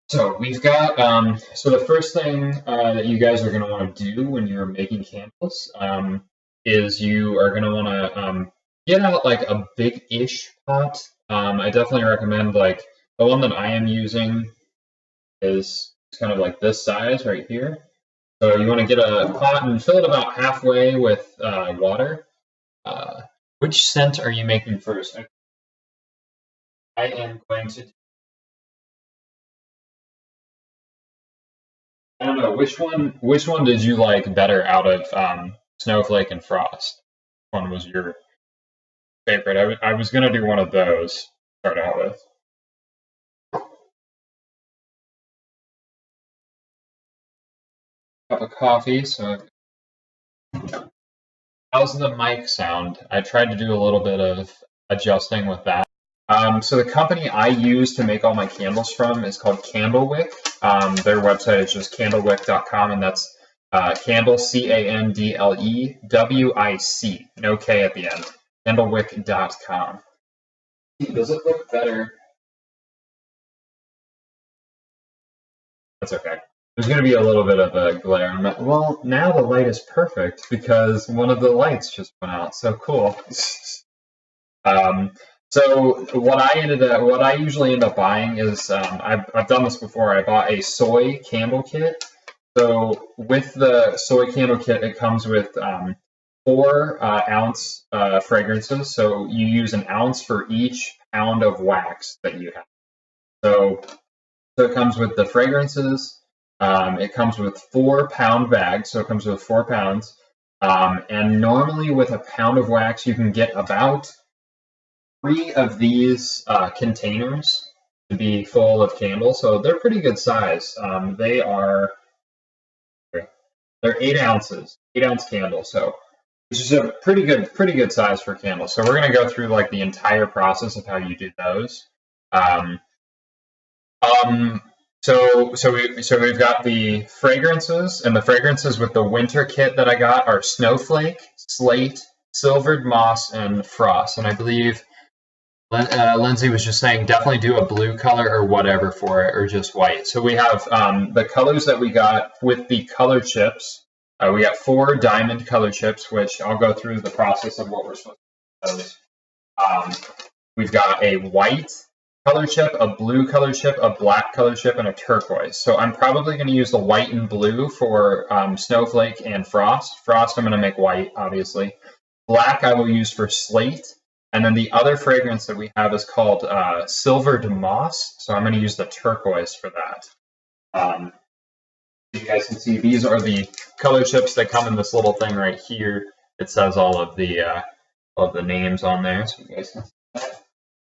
So we've got, so the first thing that you guys are going to want to do when you're making candles is you are going to want to get out like a big-ish pot. I definitely recommend like the one that I am using is kind of like this size right here. So you want to get a pot and fill it about halfway with water. Which scent are you making first? I am going to. I don't know which one. Which one did you like better out of Snowflake and Frost? Which one was your favorite? I was gonna do one of those. To start out with. Cup of coffee. So how's the mic sound? I tried to do a little bit of adjusting with that. So the company I use to make all my candles from is called Candlewic. Their website is just candlewic.com, and that's candle, Candlewic, no K at the end, candlewic.com. Does it look better? That's okay. There's going to be a little bit of a glare. Well, now the light is perfect because one of the lights just went out. So cool. So what I usually end up buying is I've done this before. I bought a soy candle kit. So with the soy candle kit, it comes with 4-ounce fragrances. So you use an ounce for each pound of wax that you have. So it comes with the fragrances. It comes with 4-pound bags. So it comes with 4 pounds. And normally with a pound of wax, you can get about 3 of these containers to be full of candles, so they're pretty good size. They're 8 ounces, 8-ounce candles, so which is a pretty good size for candles. So we're gonna go through like the entire process of how you do those. So we've got the fragrances, and the fragrances with the winter kit that I got are Snowflake, Slate, Silvered Moss, and Frost, and I believe Lindsay was just saying definitely do a blue color or whatever for it, or just white. So we have the colors that we got with the color chips. We got 4 diamond color chips, which I'll go through the process of what we're supposed to do with those. We've got a white color chip, a blue color chip, a black color chip, and a turquoise. So I'm probably going to use the white and blue for Snowflake and Frost. Frost I'm going to make white, obviously. Black I will use for Slate. And then the other fragrance that we have is called Silvered Moss. So I'm going to use the turquoise for that. You guys can see these are the color chips that come in this little thing right here. It says all of the names on there, so you guys can see that.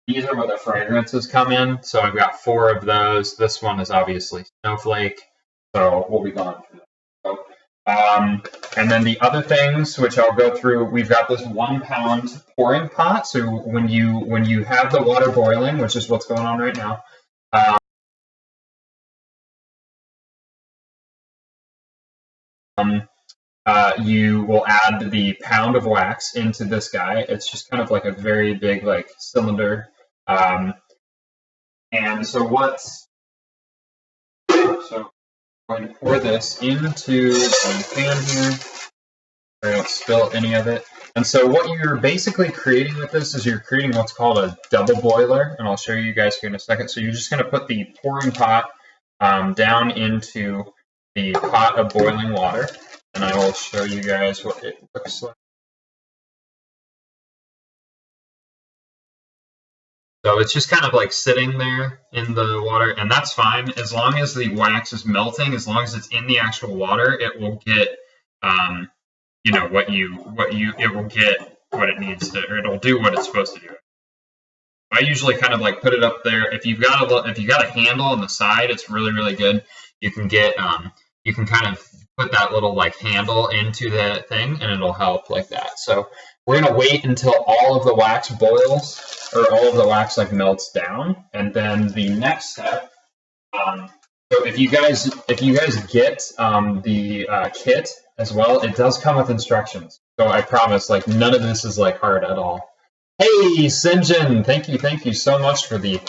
These are where the fragrances come in. So I've got 4 of those. This one is obviously Snowflake. So we'll be going through that. So, and then the other things, which I'll go through, we've got this 1-pound pouring pot. So when you have the water boiling, which is what's going on right now, you will add the pound of wax into this guy. It's just kind of like a very big like cylinder. And so I'm going to pour this into the pan here. I don't spill any of it. And so what you're basically creating with this is you're creating what's called a double boiler, and I'll show you guys here in a second. So you're just going to put the pouring pot down into the pot of boiling water, and I will show you guys what it looks like. So it's just kind of like sitting there in the water, and that's fine as long as the wax is melting. As long as it's in the actual water, it will get, you know, it will get what it needs to, or it'll do what it's supposed to do. I usually kind of like put it up there. If you've got a handle on the side, it's really good. You can get, you can kind of put that little like handle into the thing, and it'll help like that. So we're gonna wait until all of the wax boils, or all of the wax like melts down, and then the next step. So if you guys get the kit as well, it does come with instructions. So I promise, like none of this is like hard at all. Hey, Sinjin, thank you so much for the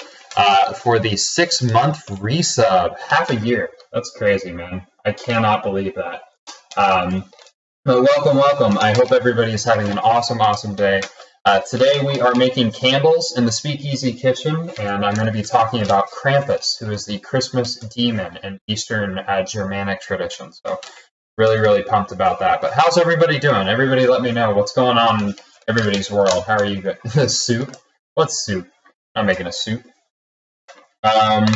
for the 6-month resub, half a year. That's crazy, man. I cannot believe that. But welcome. I hope everybody's having an awesome day. Today we are making candles in the Speakeasy Kitchen, and I'm going to be talking about Krampus, who is the Christmas demon in Eastern Germanic tradition. So really pumped about that. But how's everybody doing? Everybody let me know what's going on in everybody's world. How are you guys? Soup? What's soup? I'm making a soup. Hi,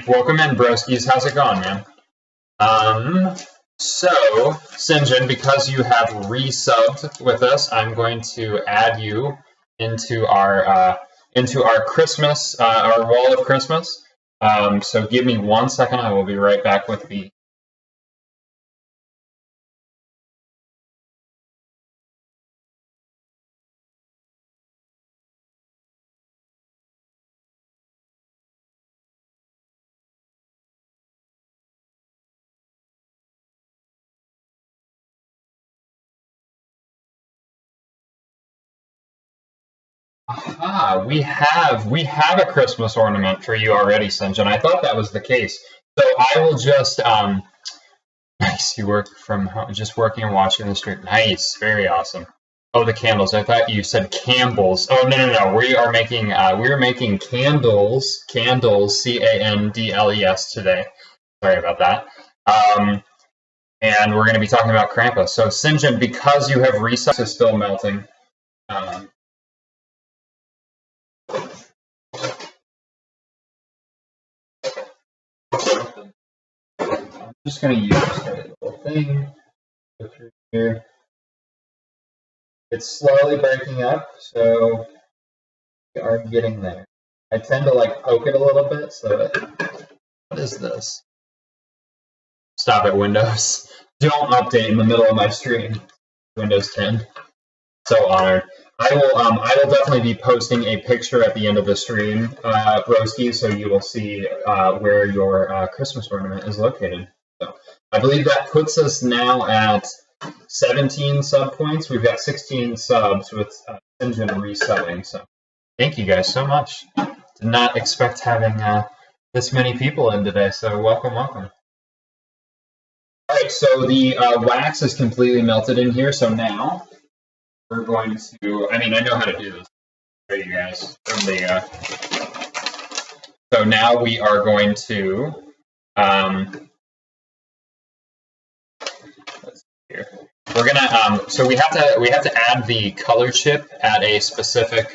welcome in, broskies. How's it going, man? So, Sinjin, because you have resubbed with us, I'm going to add you into our Christmas, our wall of Christmas. So give me 1 second. I will be right back with the. Aha, we have a Christmas ornament for you already, Sinjin. I thought that was the case. So I will just nice. You work from home, just working and watching the stream. Nice, very awesome. Oh, the candles. I thought you said Campbell's. Oh no. We're making candles, Candles today. Sorry about that. And we're going to be talking about Krampus. So Sinjin, because you have reset, is still melting. I'm just going to use the little thing. Go through here. It's slowly breaking up, so we are getting there. I tend to like poke it a little bit, so that. What is this? Stop it, Windows. Don't update in the middle of my stream. Windows 10. So honored. I will definitely be posting a picture at the end of the stream, broski, so you will see where your Christmas ornament is located. So I believe that puts us now at 17 sub points. We've got 16 subs with Sinjin resubbing. So thank you guys so much. Did not expect having this many people in today. So welcome. All right. So the wax is completely melted in here. So now we're going to. I mean, I know how to do this. Show you guys from the. So now we are going to. Let's see here. We're gonna so we have to add the color chip at a specific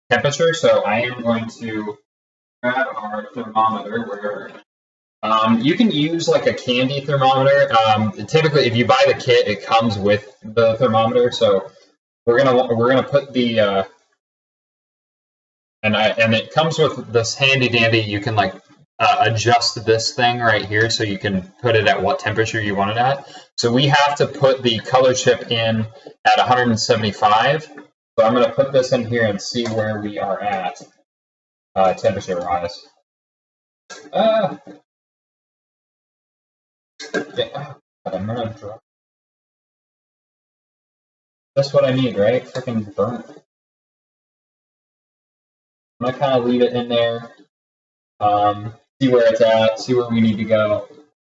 temperature. So I am going to grab our thermometer where you can use like a candy thermometer. Typically, if you buy the kit, it comes with the thermometer. So we're gonna put the and it comes with this handy dandy. You can like adjust this thing right here so you can put it at what temperature you want it at. So we have to put the color chip in at 175. So I'm going to put this in here and see where we are at temperature wise. Yeah, I'm going to drop. That's what I need, right? Freaking burnt. I'm going to kind of leave it in there. See where it's at, see where we need to go.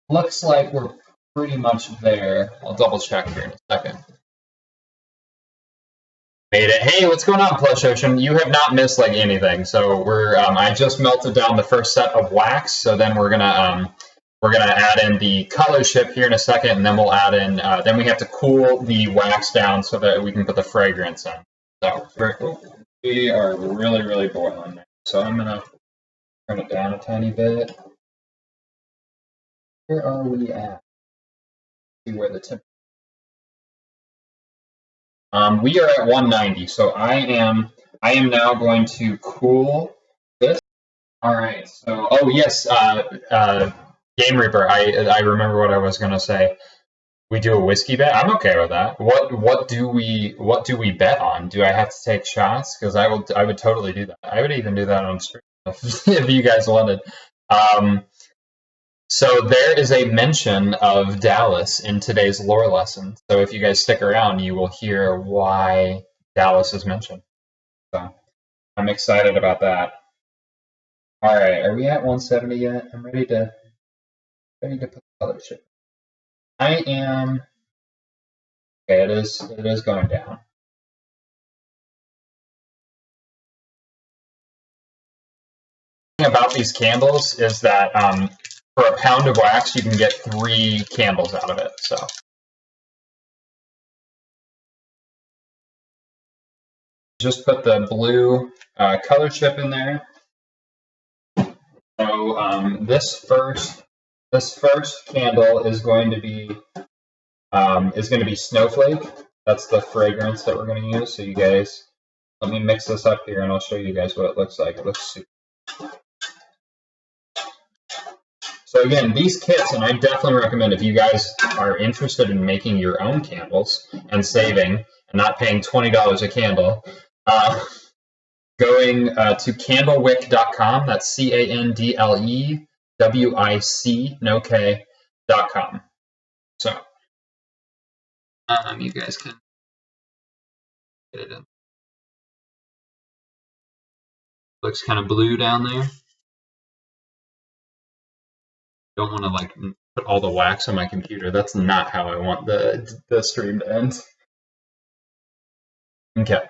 Looks like we're pretty much there. I'll double check here in a second. Made it. Hey, what's going on, Plush Ocean? You have not missed like anything. So we're I just melted down the first set of wax. So then we're gonna add in the color chip here in a second, and then we'll add in. Then we have to cool the wax down so that we can put the fragrance in. So we are really boiling now. So I'm gonna turn it down a tiny bit. Where are we at? See where the temperature. We are at 190, so I am now going to cool this. All right. So, oh yes, Game Reaper. I remember what I was gonna say. We do a whiskey bet. I'm okay with that. What do we bet on? Do I have to take shots? Because I would totally do that. I would even do that on stream if you guys wanted. So there is a mention of Dallas in today's lore lesson. So if you guys stick around, you will hear why Dallas is mentioned. So I'm excited about that. All right, are we at 170 yet? I'm ready to put color chip. I am. Okay, it is going down. The thing about these candles is that for a pound of wax, you can get 3 candles out of it. So just put the blue color chip in there. So this first candle is going to be Snowflake. That's the fragrance that we're going to use. So you guys, let me mix this up here, and I'll show you guys what it looks like. It looks super. So again, these kits, and I definitely recommend if you guys are interested in making your own candles and saving and not paying $20 a candle, going to candlewic.com. That's CANDLEWIC, no K.com. So you guys can get it in. Looks kind of blue down there. Don't want to like put all the wax on my computer. That's not how I want the stream to end. Okay.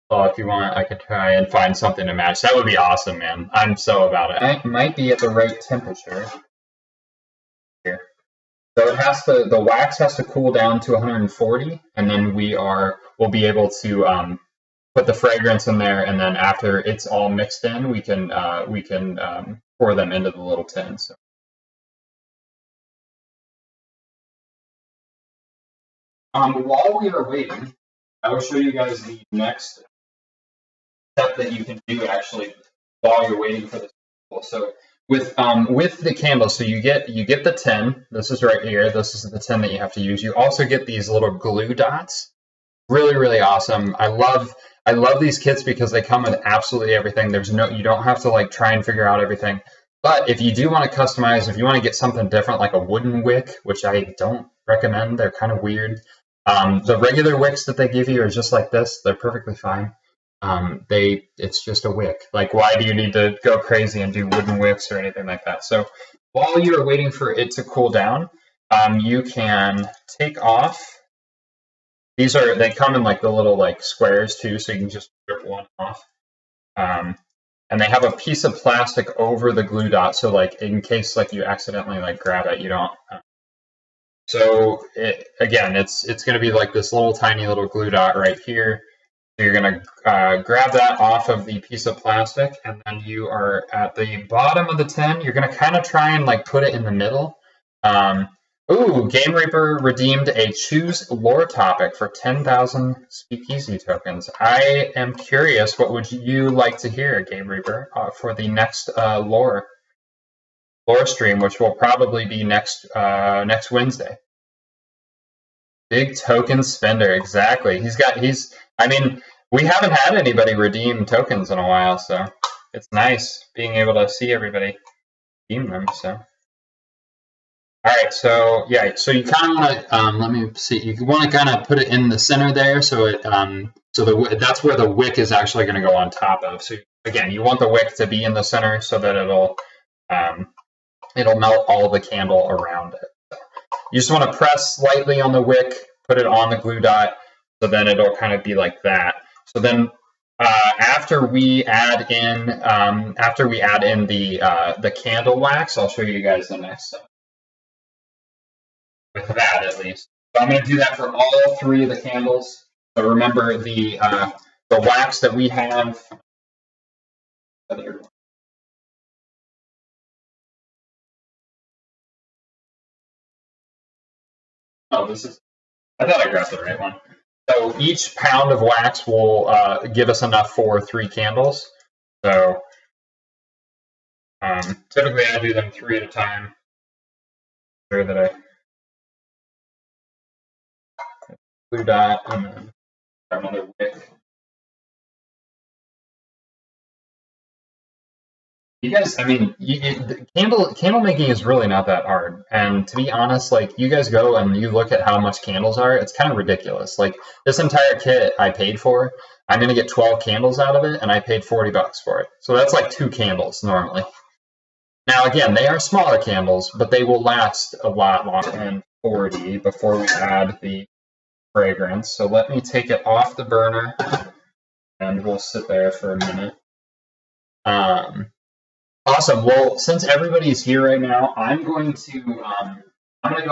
Well, if you want, I could try and find something to match. That would be awesome, man. I'm so about it. I might be at the right temperature here. So it has to, the wax has to cool down to 140, and then we'll be able to put the fragrance in there, and then after it's all mixed in, we can pour them into the little tin. So. While we are waiting, I will show you guys the next step that you can do actually while you're waiting for the candle. So with the candle, so you get the tin. This is right here. This is the tin that you have to use. You also get these little glue dots. Really, really awesome. I love these kits because they come with absolutely everything. You don't have to like try and figure out everything. But if you do want to customize, if you want to get something different like a wooden wick, which I don't recommend, they're kind of weird. The regular wicks that they give you are just like this. They're perfectly fine. It's just a wick. Like, why do you need to go crazy and do wooden wicks or anything like that? So while you are waiting for it to cool down, you can take off. They come in like the little like squares too, so you can just rip one off. And they have a piece of plastic over the glue dot, so like in case like you accidentally like grab it, you don't. So again, it's going to be like this little tiny little glue dot right here. So you're going to grab that off of the piece of plastic, and then you are at the bottom of the tin. You're going to kind of try and like put it in the middle. Ooh, Game Reaper redeemed a choose lore topic for 10,000 Speakeasy tokens. I am curious, what would you like to hear, Game Reaper, for the next lore stream, which will probably be next Wednesday. Big token spender, exactly. I mean, we haven't had anybody redeem tokens in a while, so it's nice being able to see everybody redeem them. So, all right, so yeah, so you kind of want to let me see. You want to kind of put it in the center there, so that's where the wick is actually going to go on top of. So again, you want the wick to be in the center so that it'll melt all the candle around it. So you just want to press slightly on the wick, put it on the glue dot, so then it'll kind of be like that. So then after we add in the candle wax, I'll show you guys the next step. With that, at least. So I'm going to do that for all 3 of the candles. So remember the wax that we have. Oh, I thought I grabbed the right one. So each pound of wax will give us enough for 3 candles. So typically I do them 3 at a time. Sure that I glue dot and then another wick. You guys, I mean, candle making is really not that hard. And to be honest, like you guys go and you look at how much candles are, it's kind of ridiculous. Like this entire kit I paid for, I'm gonna get 12 candles out of it, and I paid $40 for it. So that's like 2 candles normally. Now again, they are smaller candles, but they will last a lot longer than 40 before we add the fragrance. So let me take it off the burner, and we'll sit there for a minute. Awesome. Well, since everybody's here right now, I'm going to go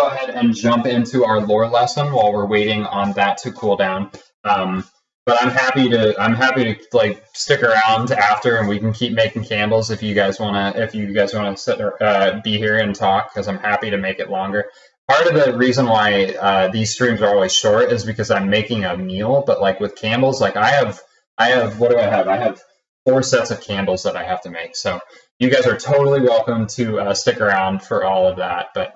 ahead and jump into our lore lesson while we're waiting on that to cool down. But I'm happy to like stick around after, and we can keep making candles if you guys wanna sit or be here and talk, because I'm happy to make it longer. Part of the reason why these streams are always short is because I'm making a meal, but like with candles, like I have what do I have? I have 4 sets of candles that I have to make. So you guys are totally welcome to stick around for all of that. But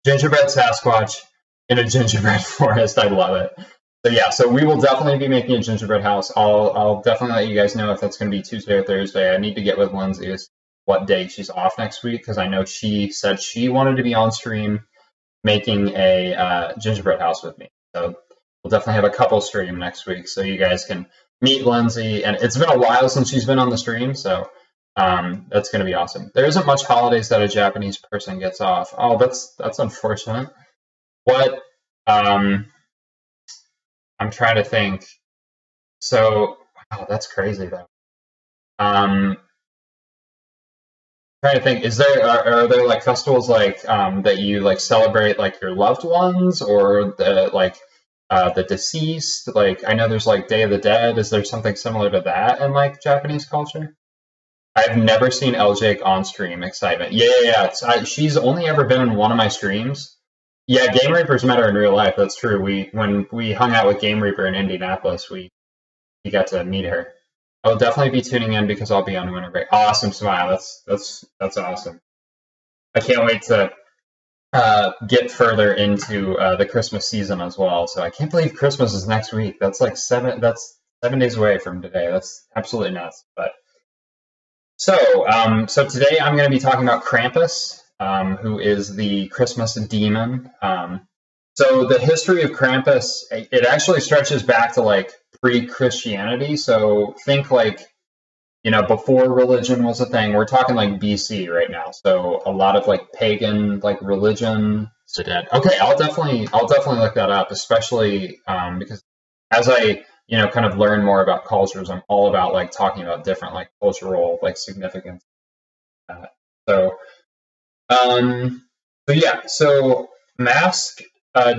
gingerbread Sasquatch in a gingerbread forest, I love it. So yeah, so we will definitely be making a gingerbread house. I'll definitely let you guys know if that's going to be Tuesday or Thursday. I need to get with Lindsay as what day she's off next week, because I know she said she wanted to be on stream making a gingerbread house with me. So we'll definitely have a couple stream next week, so you guys can meet Lindsay. And it's been a while since she's been on the stream, so that's going to be awesome. There isn't much holidays that a Japanese person gets off. Oh, that's unfortunate. What? I'm trying to think. So, wow, that's crazy though. Trying to think. Are there like festivals like that you like celebrate like your loved ones, or the deceased? Like I know there's like Day of the Dead. Is there something similar to that in like Japanese culture? I've never seen LJ on stream. Excitement. Yeah. She's only ever been in one of my streams. Yeah, Game Reapers met her in real life. That's true. When we hung out with Game Reaper in Indianapolis, we got to meet her. I'll definitely be tuning in because I'll be on winter break. Awesome, Smile. That's awesome. I can't wait to get further into the Christmas season as well. So I can't believe Christmas is next week. That's like 7 days away from today. That's absolutely nuts. But so today I'm going to be talking about Krampus, who is the Christmas demon. So the history of Krampus, it actually stretches back to like pre-Christianity. So think like, before religion was a thing. We're talking like BC right now. So a lot of like pagan like religion. So dead. Okay, I'll definitely look that up, especially because as I kind of learn more about cultures, I'm all about like talking about different like cultural like significance. So masked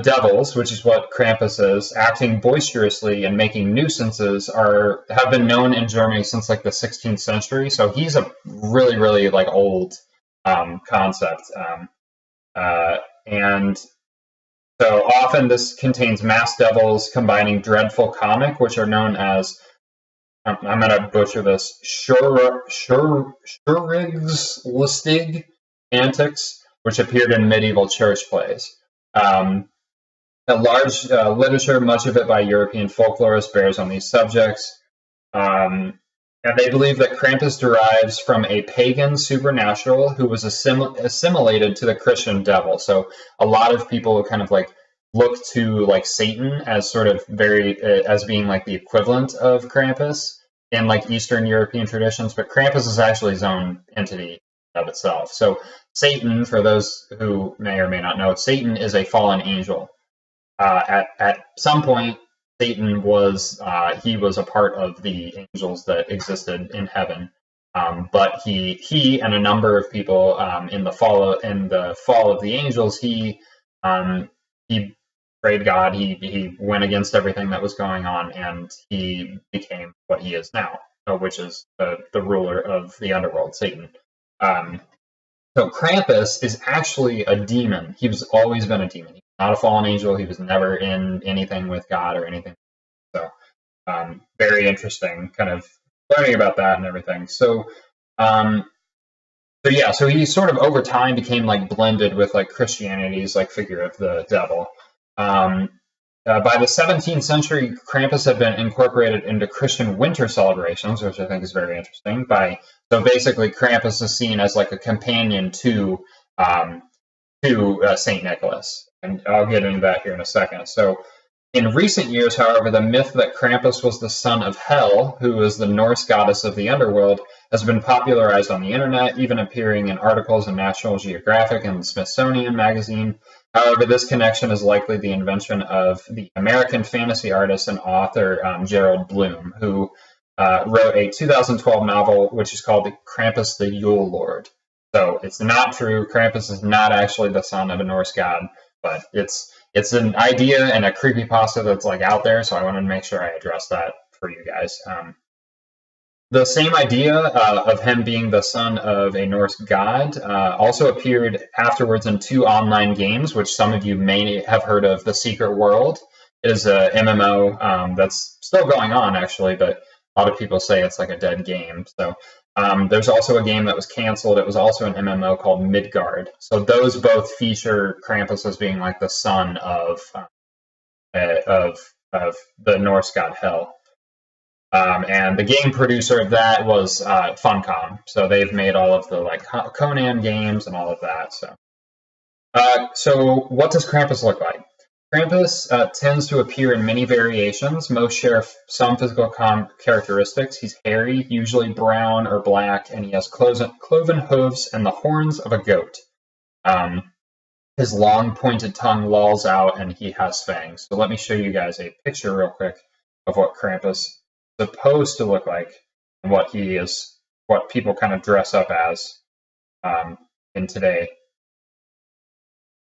devils, which is what Krampus is, acting boisterously and making nuisances, have been known in Germany since like the 16th century. So he's a really, really like old concept, and so often this contains masked devils combining dreadful comic, which are known as, I'm going to butcher this, Schuriggslustig antics, which appeared in medieval church plays. A large literature, much of it by European folklorists, bears on these subjects. And they believe that Krampus derives from a pagan supernatural who was assimilated to the Christian devil. So a lot of people kind of like look to like Satan as sort of as being like the equivalent of Krampus in like Eastern European traditions, but Krampus is actually his own entity of itself. So Satan, for those who may or may not know, Satan is a fallen angel. At some point, Satan was a part of the angels that existed in heaven, but he and a number of people in the fall of the angels, he prayed God. He went against everything that was going on, and he became what he is now, which is the ruler of the underworld, Satan. So Krampus is actually a demon. He's always been a demon. He's not a fallen angel. He was never in anything with God or anything. So very interesting kind of learning about that and everything. So he sort of over time became like blended with like Christianity's like figure of the devil. by the 17th century, Krampus had been incorporated into Christian winter celebrations, which I think is very interesting. So basically, Krampus is seen as like a companion to Saint Nicholas, and I'll get into that here in a second. So, in recent years, however, the myth that Krampus was the son of Hel, who is the Norse goddess of the underworld, has been popularized on the internet, even appearing in articles in National Geographic and the Smithsonian Magazine. However, this connection is likely the invention of the American fantasy artist and author Gerald Bloom, who wrote a 2012 novel which is called Krampus the Yule Lord. So it's not true. Krampus is not actually the son of a Norse god, but it's an idea and a creepypasta that's like out there, so I wanted to make sure I address that for you guys. The same idea of him being the son of a Norse god also appeared afterwards in 2 online games, which some of you may have heard of. The Secret World is a MMO that's still going on, actually, but a lot of people say it's like a dead game. So there's also a game that was canceled. It was also an MMO called Midgard. So those both feature Krampus as being like the son of the Norse god Hel. And the game producer of that was Funcom. So they've made all of the like Conan games and all of that. So what does Krampus look like? Krampus tends to appear in many variations. Most share some physical characteristics. He's hairy, usually brown or black, and he has cloven hooves and the horns of a goat. His long pointed tongue lolls out, and he has fangs. So let me show you guys a picture real quick of what Krampus is supposed to look like and what he is, what people kind of dress up as in today.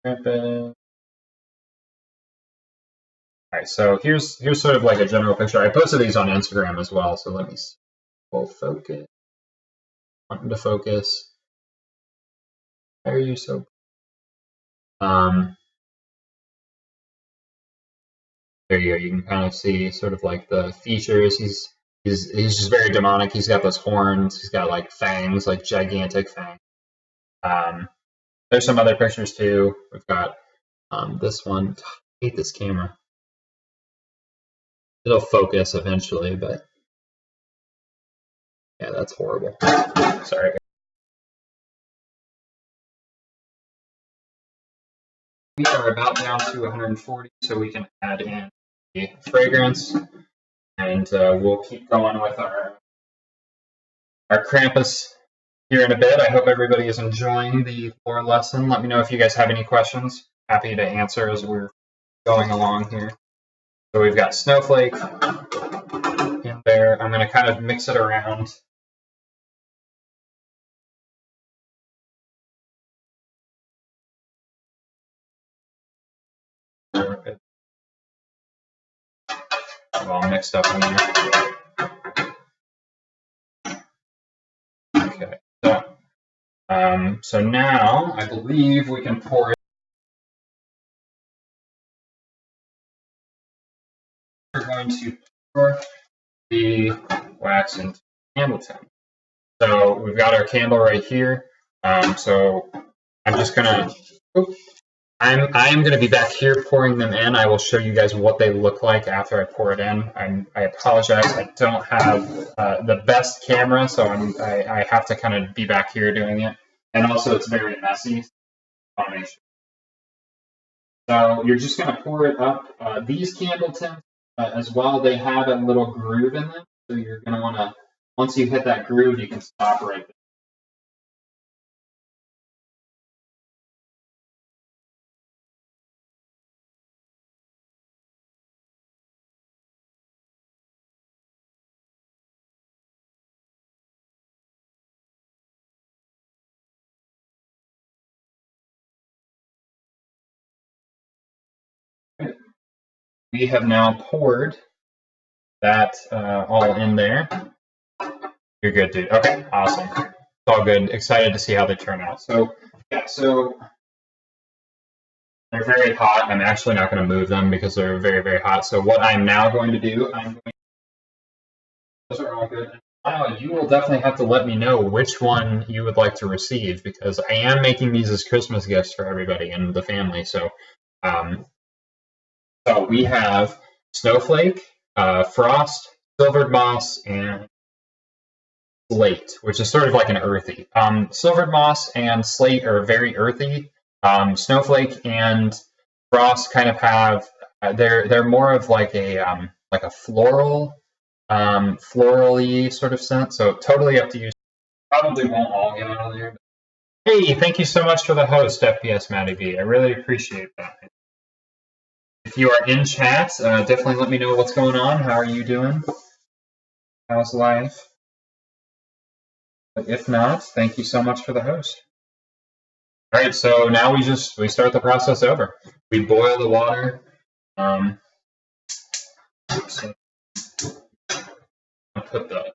Krampus. All right, so here's sort of like a general picture. I posted these on Instagram as well, so let me see. Full focus. Wanting to focus. Why are you so? There you go. You can kind of see sort of like the features. He's just very demonic. He's got those horns. He's got like fangs, like gigantic fangs. There's some other pictures too. We've got this one. I hate this camera. It'll focus eventually, but yeah, that's horrible. Sorry. We are about down to 140, so we can add in the fragrance, and we'll keep going with our Krampus here in a bit. I hope everybody is enjoying the lore lesson. Let me know if you guys have any questions. Happy to answer as we're going along here. So we've got Snowflake in there. I'm going to kind of mix it around. All mixed up in there. Okay, so now I believe we can pour it. We're going to pour the wax into the candle tin. So we've got our candle right here. So I'm just gonna. I'm going to be back here pouring them in. I will show you guys what they look like after I pour it in. I apologize. I don't have the best camera, so I have to kind of be back here doing it. And also, it's very messy. So you're just going to pour it up. These candle tins as well, they have a little groove in them. So you're going to want to, once you hit that groove, you can stop right there. We have now poured that all in there. You're good, dude. Okay, awesome. It's all good. Excited to see how they turn out. So, yeah, so they're very hot. I'm actually not going to move them because they're very, very hot. So what I'm now going to do, those are all good. Now you will definitely have to let me know which one you would like to receive because I am making these as Christmas gifts for everybody in the family. So So we have snowflake, frost, silvered moss, and slate, which is sort of like an earthy. Silvered moss and slate are very earthy. Snowflake and frost kind of have they're more of like a florally sort of scent. So totally up to you. Probably won't all get out of there. Hey, thank you so much for the host, FPS Matty B. I really appreciate that. If you are in chat, definitely let me know what's going on. How are you doing? How's life? But if not, thank you so much for the host. All right, so now we start the process over. We boil the water. So I'll put the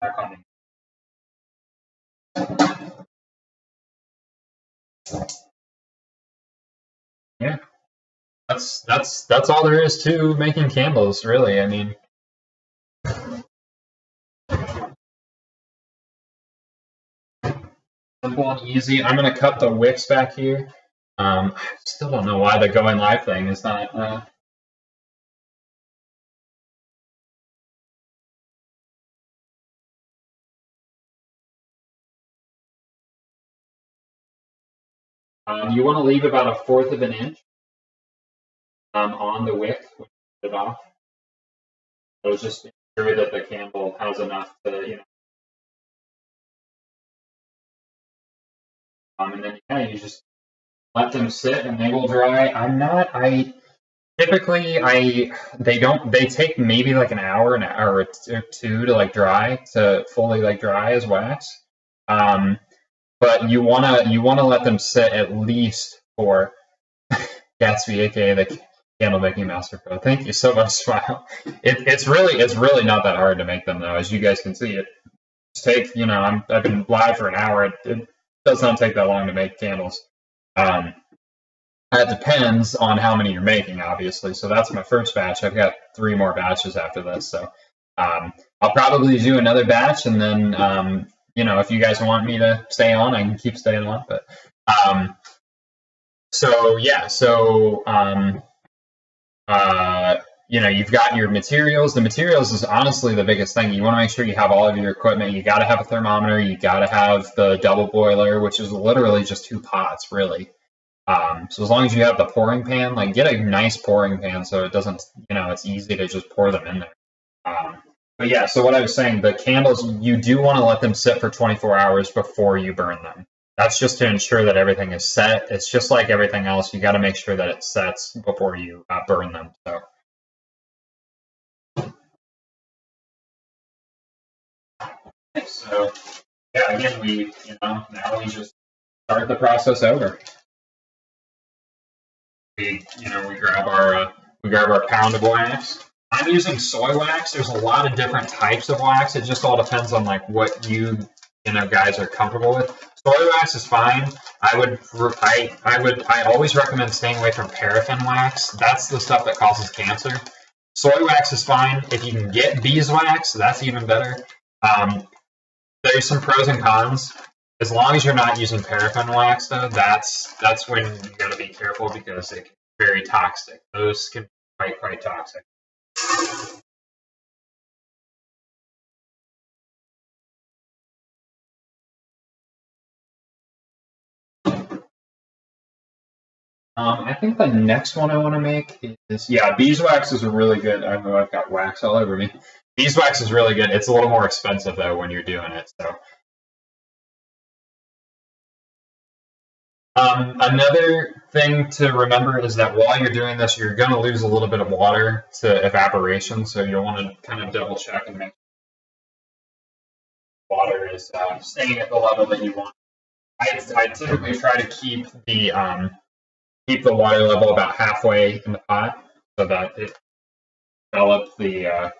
back on. Yeah, that's all there is to making candles, really. I mean, simple and easy. I'm gonna cut the wicks back here. I still don't know why the going live thing is not. You want to leave about 1/4 of an inch on the wick when you put it off. So just ensure that the candle has enough to, and then you just let them sit and they will dry. They take maybe like an hour or two to like dry, to fully like dry as wax. But you wanna let them sit at least for Gatsby, aka the Candlemaking Master Pro. Thank you so much, Smile. It's really not that hard to make them though, as you guys can see. It takes I've been live for an hour. It does not take that long to make candles. That depends on how many you're making, obviously. So that's my first batch. I've got 3 more batches after this. So I'll probably do another batch, and then if you guys want me to stay on, I can keep staying on. But you've got your materials. The materials is honestly the biggest thing. You want to make sure you have all of your equipment. You got to have a thermometer. You got to have the double boiler, which is literally just 2 pots, really. So as long as you have the pouring pan, like get a nice pouring pan so it doesn't, it's easy to just pour them in there. But yeah, so what I was saying, the candles, you do want to let them sit for 24 hours before you burn them. That's just to ensure that everything is set. It's just like everything else. You got to make sure that it sets before you burn them. So yeah, again, now we just start the process over. We grab our pound of wax. I'm using soy wax. There's a lot of different types of wax. It just all depends on like what you guys are comfortable with. Soy wax is fine. I always recommend staying away from paraffin wax. That's the stuff that causes cancer. Soy wax is fine. If you can get beeswax, that's even better. There's some pros and cons. As long as you're not using paraffin wax, though, that's when you gotta be careful because it can be very toxic. Those can be quite toxic. I think the next one I want to make is beeswax is a really good. I know I've got wax all over me. Beeswax is really good. It's a little more expensive though when you're doing it. So. Another thing to remember is that while you're doing this, you're going to lose a little bit of water to evaporation, so you'll want to kind of double check and make sure water is staying at the level that you want. I typically try to keep the water level about halfway in the pot so that it envelop the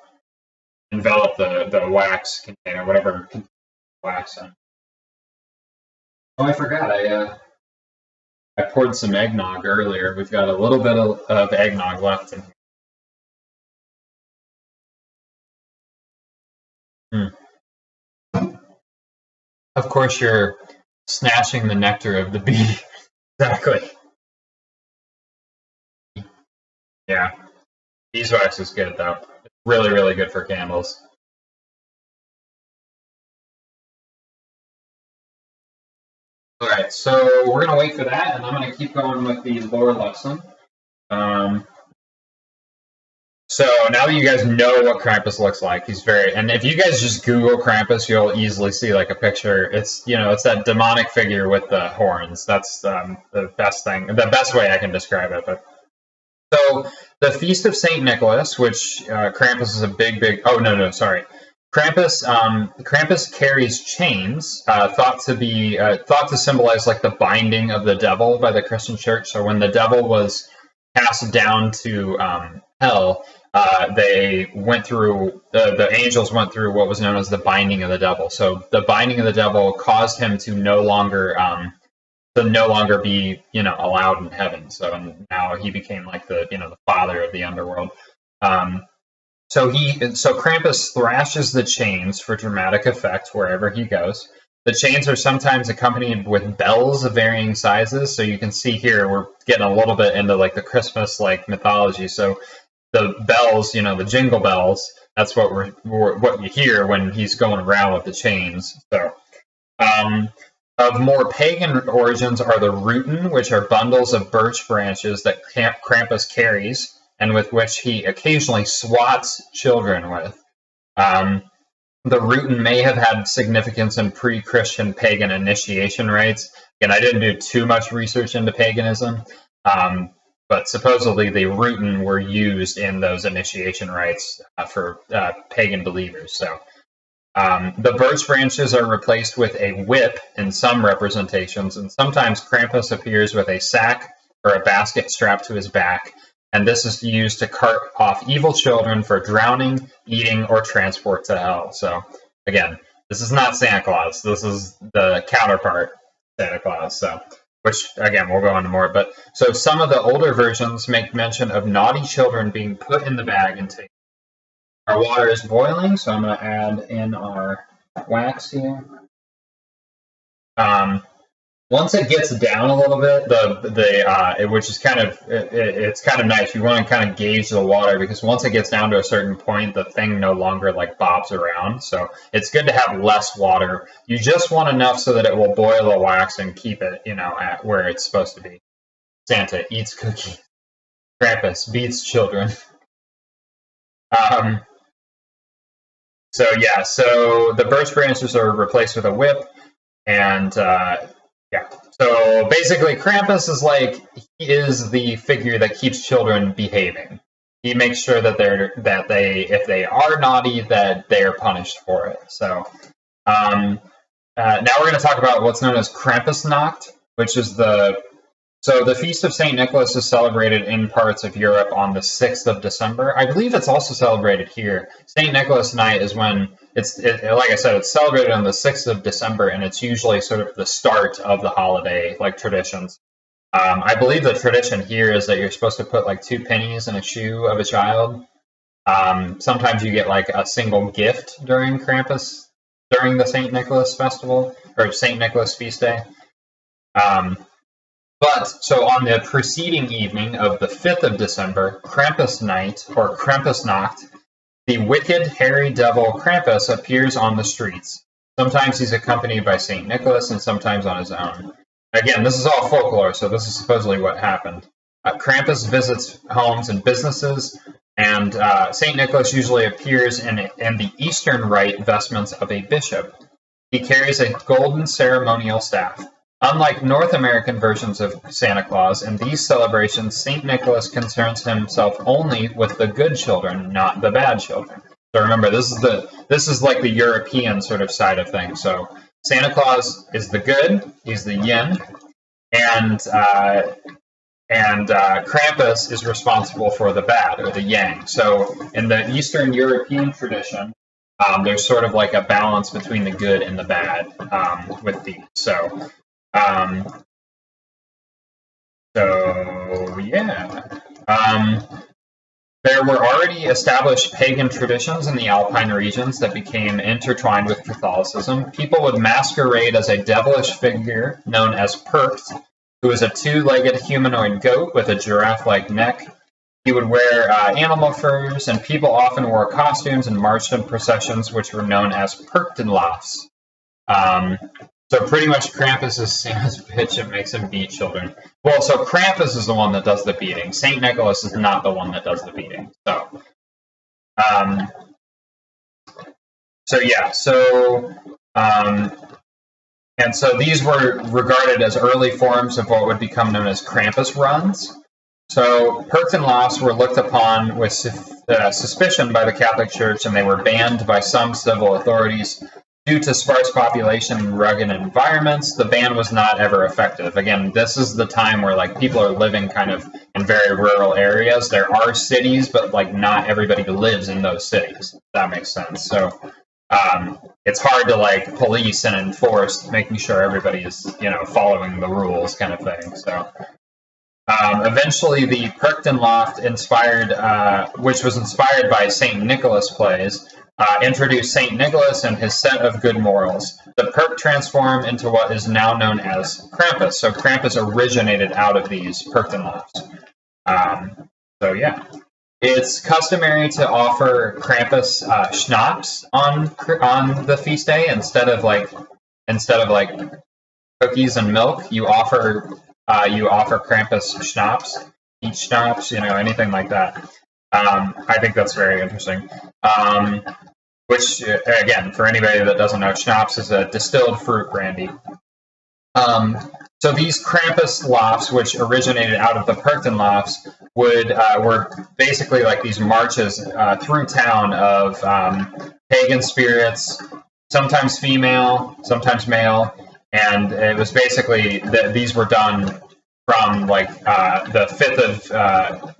wax container, whatever wax in. Oh, I forgot. I poured some eggnog earlier. We've got a little bit of eggnog left in here. Of course, you're snatching the nectar of the bee. Exactly. Yeah. Beeswax is good though. It's really, really good for candles. All right, so we're gonna wait for that, and I'm gonna keep going with the lore lesson. So now that you guys know what Krampus looks like, he's very, and if you guys just Google Krampus, you'll easily see like a picture. It's, you know, it's that demonic figure with the horns. That's the best thing, the best way I can describe it. But so the Feast of Saint Nicholas, which Krampus is a big. Oh no, sorry. Krampus carries chains, thought to symbolize like the binding of the devil by the Christian Church. So when the devil was cast down to hell, they went through the angels went through what was known as the binding of the devil. So the binding of the devil caused him to no longer be, you know, allowed in heaven. So now he became like the, you know, the father of the underworld. So Krampus thrashes the chains for dramatic effect wherever he goes. The chains are sometimes accompanied with bells of varying sizes. So you can see here we're getting a little bit into like the Christmas like mythology. So the bells, you know, the jingle bells, that's what what you hear when he's going around with the chains. So of more pagan origins are the rootin, which are bundles of birch branches that Krampus carries, and with which he occasionally swats children with. The rootin may have had significance in pre-Christian pagan initiation rites. Again, I didn't do too much research into paganism, but supposedly the rootin were used in those initiation rites for pagan believers. So the birch branches are replaced with a whip in some representations, and sometimes Krampus appears with a sack or a basket strapped to his back. And this is used to cart off evil children for drowning, eating, or transport to hell. So, again, this is not Santa Claus. This is the counterpart Santa Claus. So, which, again, we'll go into more. But so some of the older versions make mention of naughty children being put in the bag and taken. Our water is boiling, so I'm going to add in our wax here. Once it gets down a little bit, which is it's kind of nice. You want to kind of gauge the water, because once it gets down to a certain point, the thing no longer like bobs around. So it's good to have less water. You just want enough so that it will boil the wax and keep it, you know, at where it's supposed to be. Santa eats cookies. Krampus beats children. So the birch branches are replaced with a whip, and yeah. So basically, Krampus is he is the figure that keeps children behaving. He makes sure that if they are naughty, that they are punished for it. So now we're going to talk about what's known as Krampusnacht, which is the Feast of Saint Nicholas is celebrated in parts of Europe on the 6th of December. I believe it's also celebrated here. Saint Nicholas Night is when like I said, it's celebrated on the 6th of December, and it's usually sort of the start of the holiday, like traditions. I believe the tradition here is that you're supposed to put like 2 pennies in a shoe of a child. Sometimes you get like a single gift during the Saint Nicholas festival, or Saint Nicholas feast day. But so on the preceding evening of the 5th of December, Krampus night, or Krampusnacht, the wicked, hairy devil Krampus appears on the streets. Sometimes he's accompanied by St. Nicholas, and sometimes on his own. Again, this is all folklore, so this is supposedly what happened. Krampus visits homes and businesses, and St. Nicholas usually appears in the Eastern Rite vestments of a bishop. He carries a golden ceremonial staff. Unlike North American versions of Santa Claus, in these celebrations, St. Nicholas concerns himself only with the good children, not the bad children. So remember, this is like the European sort of side of things. So Santa Claus is the good, he's the yin, and Krampus is responsible for the bad, or the yang. So in the Eastern European tradition, there's sort of like a balance between the good and the bad with these. So there were already established pagan traditions in the Alpine regions that became intertwined with Catholicism. People would masquerade as a devilish figure known as Perkt, who is a 2-legged humanoid goat with a giraffe-like neck. He would wear animal furs, and people often wore costumes and marched in processions, which were known as Perchtenlofts. So pretty much Krampus is Santa's bitch and makes him beat children. Well, so Krampus is the one that does the beating. Saint Nicholas is not the one that does the beating. And so these were regarded as early forms of what would become known as Krampus runs. So Perchtenlofts were looked upon with suspicion by the Catholic Church, and they were banned by some civil authorities. Due to sparse population and rugged environments, the ban was not ever effective. Again, this is the time where like people are living kind of in very rural areas. There are cities, but like not everybody lives in those cities. If that makes sense. So it's hard to like police and enforce making sure everybody is, you know, following the rules kind of thing. So eventually the Perchtenloft which was inspired by St. Nicholas plays, introduced St. Nicholas and his set of good morals. The Perk transformed into what is now known as Krampus. So Krampus originated out of these Perchtenlofts. So yeah. It's customary to offer Krampus schnapps on the feast day instead of like cookies and milk. You offer Krampus schnapps, peach schnapps, you know, anything like that. I think that's very interesting. Which again, for anybody that doesn't know, schnapps is a distilled fruit brandy. So these Krampus lofts, which originated out of the Perchtenlofts, were basically like these marches through town of pagan spirits, sometimes female, sometimes male, and it was basically these were done from like the 5th of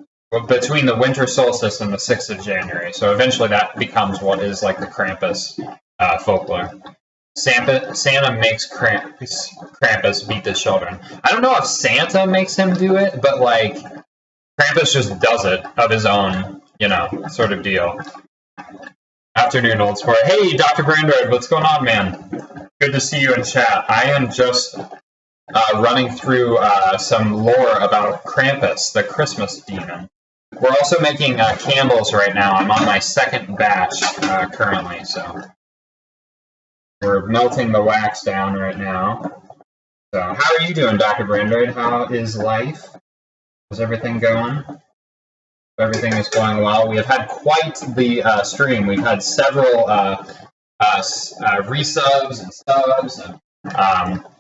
between the winter solstice and the 6th of January. So eventually that becomes what is like the Krampus folklore. Santa makes Krampus beat the children. I don't know if Santa makes him do it, but like Krampus just does it of his own, you know, sort of deal. Afternoon, old sport. Hey, Dr. Brandroid, what's going on, man? Good to see you in chat. I am just running through some lore about Krampus, the Christmas demon. We're also making candles right now. I'm on my second batch currently, so we're melting the wax down right now. So how are you doing, Dr. Brandroid? How is life? How's everything going? Everything is going well. We have had quite the stream. We've had several resubs and subs.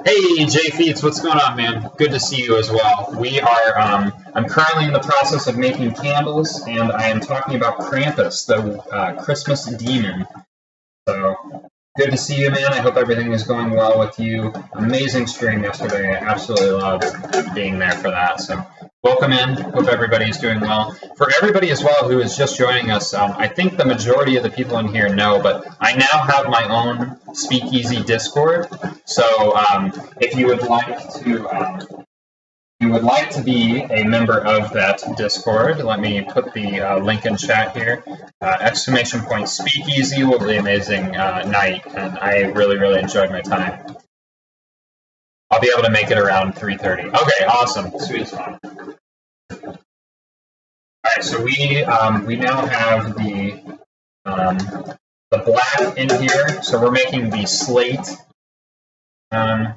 Hey, Jay Feets, what's going on, man? Good to see you as well. We are. I'm currently in the process of making candles, and I am talking about Krampus, the Christmas demon. So good to see you, man. I hope everything is going well with you. Amazing stream yesterday. I absolutely loved being there for that. So welcome in. Hope everybody's doing well. For everybody as well who is just joining us, I think the majority of the people in here know, but I now have my own Speakeasy Discord. So if you would like to be a member of that Discord, let me put the link in chat here. !Speakeasy will be an amazing night, and I really, really enjoyed my time. I'll be able to make it around 3:30. Okay, awesome. Sweet as fun. All right, so we now have the black in here. So we're making the slate. We're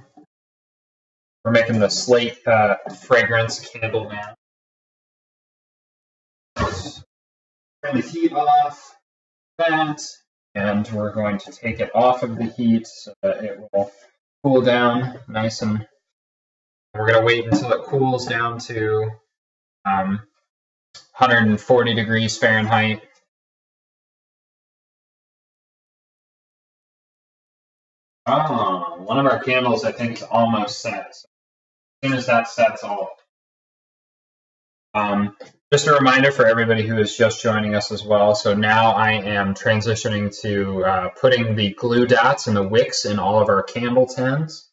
making the slate fragrance candle now. Turn the heat off that, and we're going to take it off of the heat so that it will cool down nice, and we're going to wait until it cools down to 140 degrees Fahrenheit. Oh, one of our candles I think is almost set. So as soon as that sets, just a reminder for everybody who is just joining us as well. So now I am transitioning to putting the glue dots and the wicks in all of our candle tins.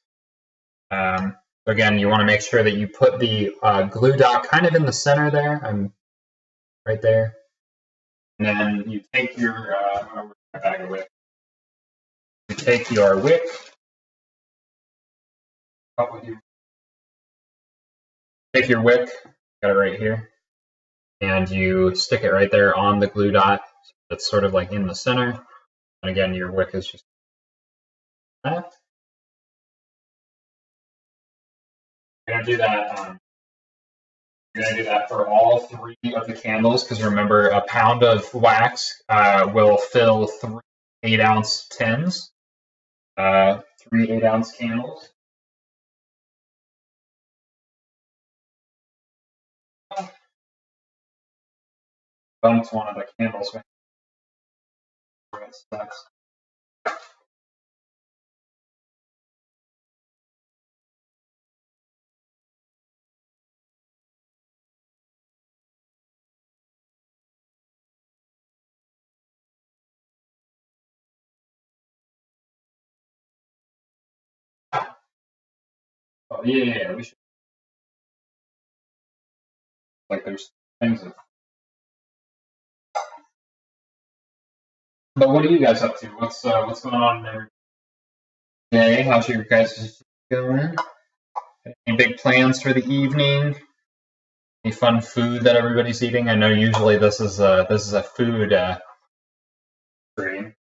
Again, you want to make sure that you put the glue dot kind of in the center there. I'm right there. And then you take your bag of wick. You take your wick. Take your wick. Got it right here. and you stick it right there on the glue dot. That's sort of like in the center. And again, your wick is just that. You're gonna do that. You're gonna do that for all 3 of the candles, because remember, a pound of wax will fill 3 8-ounce tins, 3 8-ounce candles. Bumped one of the candles. Oh, yeah, we should. Like, there's things that. But what are you guys up to? What's going on there? Hey, how's your guys going? Any big plans for the evening? Any fun food that everybody's eating? I know usually this is a food stream.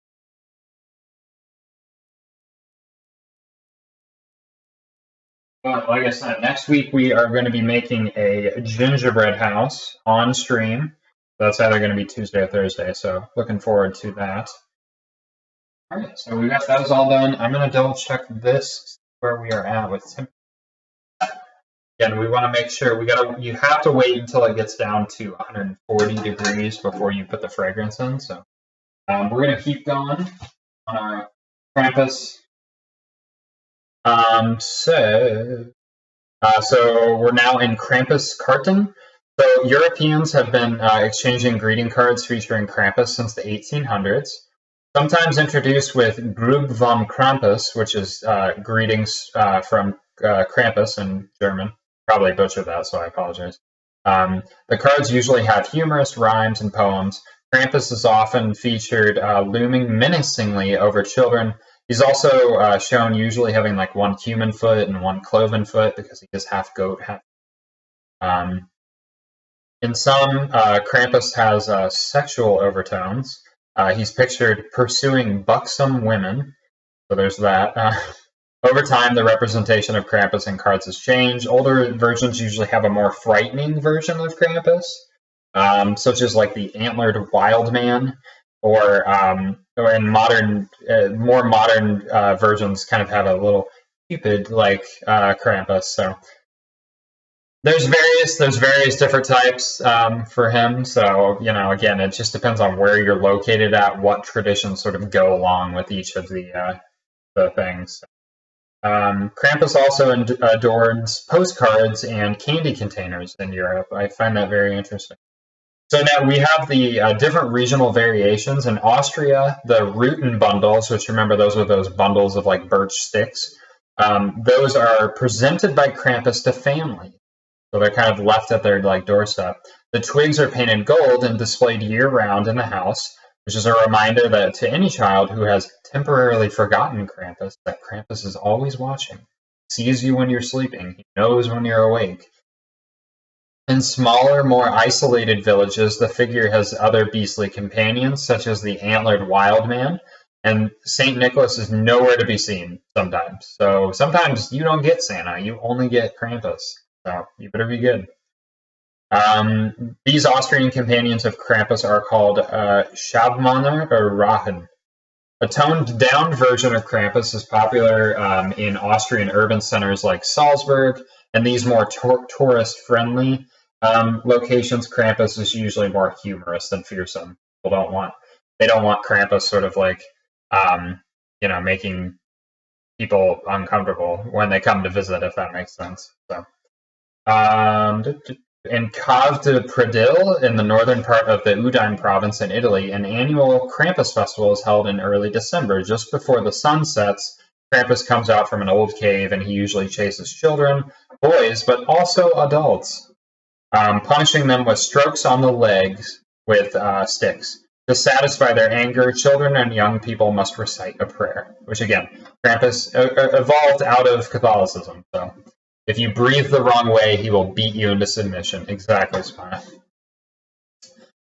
But like I said, next week we are going to be making a gingerbread house on stream. That's either going to be Tuesday or Thursday, so looking forward to that. All right, so we got those all done. I'm going to double check this, where we are at with temperature. Again, we want to make sure you have to wait until it gets down to 140 degrees before you put the fragrance in. So we're going to keep going on our Krampus. So we're now in Krampus carton. So Europeans have been exchanging greeting cards featuring Krampus since the 1800s. Sometimes introduced with Grüß von Krampus, which is greetings from Krampus in German. Probably butchered that, so I apologize. The cards usually have humorous rhymes and poems. Krampus is often featured looming menacingly over children. He's also shown usually having like 1 human foot and 1 cloven foot, because he is half goat, half. In some, Krampus has sexual overtones. He's pictured pursuing buxom women, so there's that. Over time, the representation of Krampus in cards has changed. Older versions usually have a more frightening version of Krampus, such as like the antlered wild man, or in modern, more modern versions kind of have a little Cupid-like Krampus. So there's various different types for him. So again, it just depends on where you're located at, what traditions sort of go along with each of the things. Krampus also adorns postcards and candy containers in Europe. I find that very interesting. So now we have the different regional variations. In Austria, the Ruten bundles, which remember those are those bundles of like birch sticks, those are presented by Krampus to families. So they're kind of left at their like doorstep. The twigs are painted gold and displayed year-round in the house, which is a reminder that to any child who has temporarily forgotten Krampus, that Krampus is always watching. He sees you when you're sleeping. He knows when you're awake. In smaller, more isolated villages, the figure has other beastly companions, such as the antlered wild man, and St. Nicholas is nowhere to be seen sometimes. So sometimes you don't get Santa, you only get Krampus. So you better be good. These Austrian companions of Krampus are called Schabmanner or Rachen. A toned-down version of Krampus is popular in Austrian urban centers like Salzburg, and these more tourist-friendly locations, Krampus is usually more humorous than fearsome. They don't want Krampus sort of like, making people uncomfortable when they come to visit, if that makes sense. So. In Cave de Predil, in the northern part of the Udine province in Italy, an annual Krampus festival is held in early December. Just before the sun sets, Krampus comes out from an old cave, and he usually chases children, boys, but also adults, punishing them with strokes on the legs with sticks. To satisfy their anger, children and young people must recite a prayer, which again, Krampus evolved out of Catholicism, so. If you breathe the wrong way, he will beat you into submission. Exactly, Spana.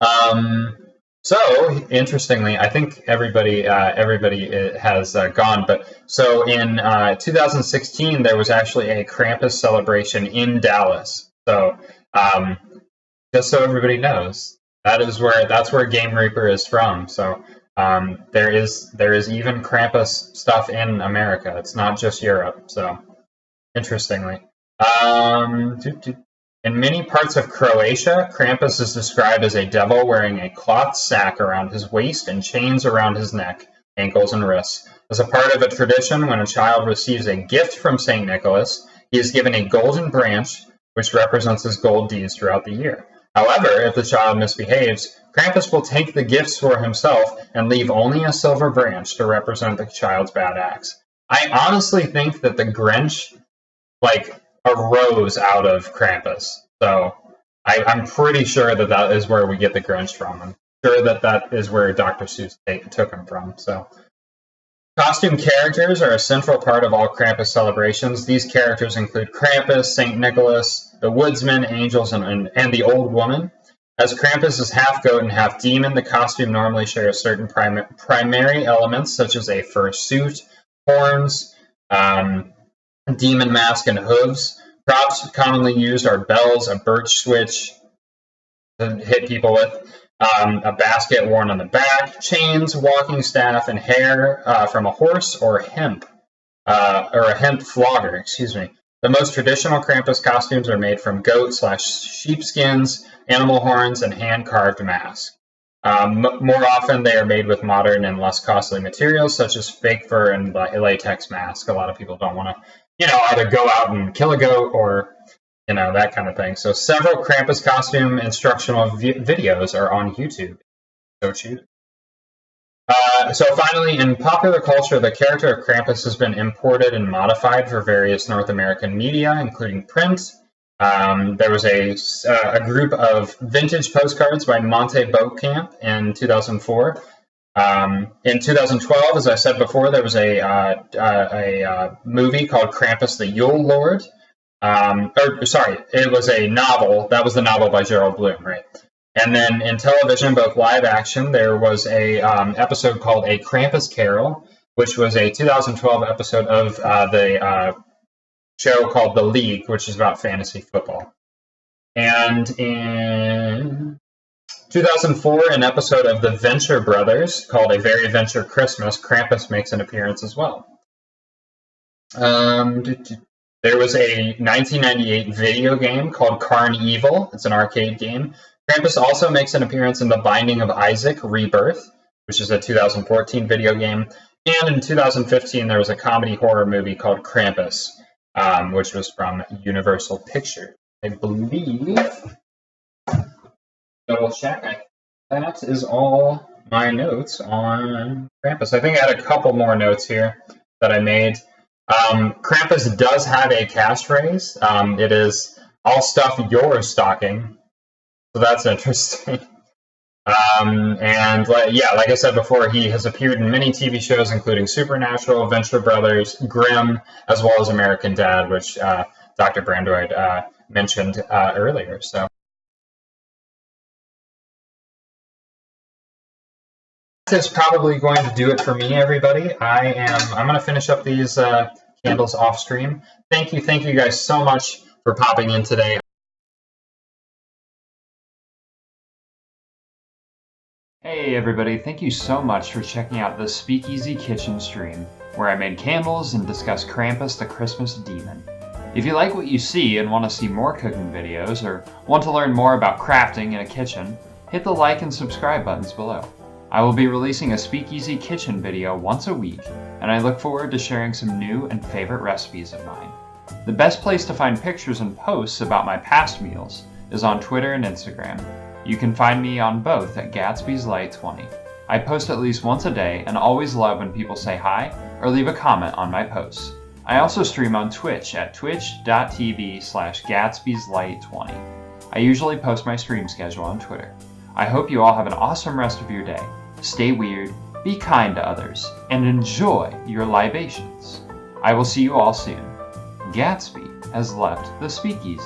So interestingly, I think everybody has gone, but so in 2016 there was actually a Krampus celebration in Dallas. So um, just so everybody knows, that's where Game Reaper is from. So there is even Krampus stuff in America. It's not just Europe. So interestingly. Um, in many parts of Croatia, Krampus is described as a devil wearing a cloth sack around his waist and chains around his neck, ankles, and wrists. As a part of a tradition, when a child receives a gift from St. Nicholas, he is given a golden branch, which represents his gold deeds throughout the year. However, if the child misbehaves, Krampus will take the gifts for himself and leave only a silver branch to represent the child's bad acts. I honestly think that the Grinch arose out of Krampus. So I'm pretty sure that is where we get the Grinch from. I'm sure that is where Dr. Seuss took him from. So costume characters are a central part of all Krampus celebrations. These characters include Krampus, St. Nicholas, the Woodsman, angels, and the Old Woman. As Krampus is half goat and half demon, the costume normally shares certain primary elements such as a fur suit, horns, demon mask, and hooves. Props commonly used are bells, a birch switch to hit people with, a basket worn on the back, chains, walking staff, and hair from a horse or hemp flogger. The most traditional Krampus costumes are made from goat/sheepskins, animal horns, and hand-carved masks. More often, they are made with modern and less costly materials, such as fake fur and latex masks. A lot of people don't want to either go out and kill a goat or, that kind of thing. So several Krampus costume instructional videos are on YouTube. So choose. So finally, in popular culture, the character of Krampus has been imported and modified for various North American media, including print. There was a group of vintage postcards by Monte Boatcamp in 2004. In 2012, as I said before, there was a movie called Krampus the Yule Lord. It was a novel. That was the novel by Gerald Bloom, right? And then in television, both live action, there was a episode called A Krampus Carol, which was a 2012 episode of the show called The League, which is about fantasy football. And in 2004, an episode of The Venture Brothers called A Very Venture Christmas, Krampus makes an appearance as well. There was a 1998 video game called Carnival. It's an arcade game. Krampus also makes an appearance in The Binding of Isaac Rebirth, which is a 2014 video game. And in 2015, there was a comedy horror movie called Krampus, which was from Universal Pictures. I believe, double check, that is all my notes on Krampus. I think I had a couple more notes here that I made. Krampus does have a catchphrase. It is, "I'll stuff your stocking." So that's interesting. Like I said before, he has appeared in many TV shows, including Supernatural, Venture Brothers, Grimm, as well as American Dad, which Dr. Brandoid mentioned earlier. So that's probably going to do it for me, everybody. I'm going to finish up these candles off stream. Thank you guys so much for popping in today. Hey everybody, thank you so much for checking out the Speakeasy Kitchen stream, where I made candles and discussed Krampus the Christmas Demon. If you like what you see and want to see more cooking videos, or want to learn more about crafting in a kitchen, hit the like and subscribe buttons below. I will be releasing a Speakeasy Kitchen video once a week, and I look forward to sharing some new and favorite recipes of mine. The best place to find pictures and posts about my past meals is on Twitter and Instagram. You can find me on both at Gatsby's Light 20. I post at least once a day and always love when people say hi or leave a comment on my posts. I also stream on Twitch at twitch.tv/Gatsby'sLight20. I usually post my stream schedule on Twitter. I hope you all have an awesome rest of your day. Stay weird, be kind to others, and enjoy your libations. I will see you all soon. Gatsby has left the Speakeasy.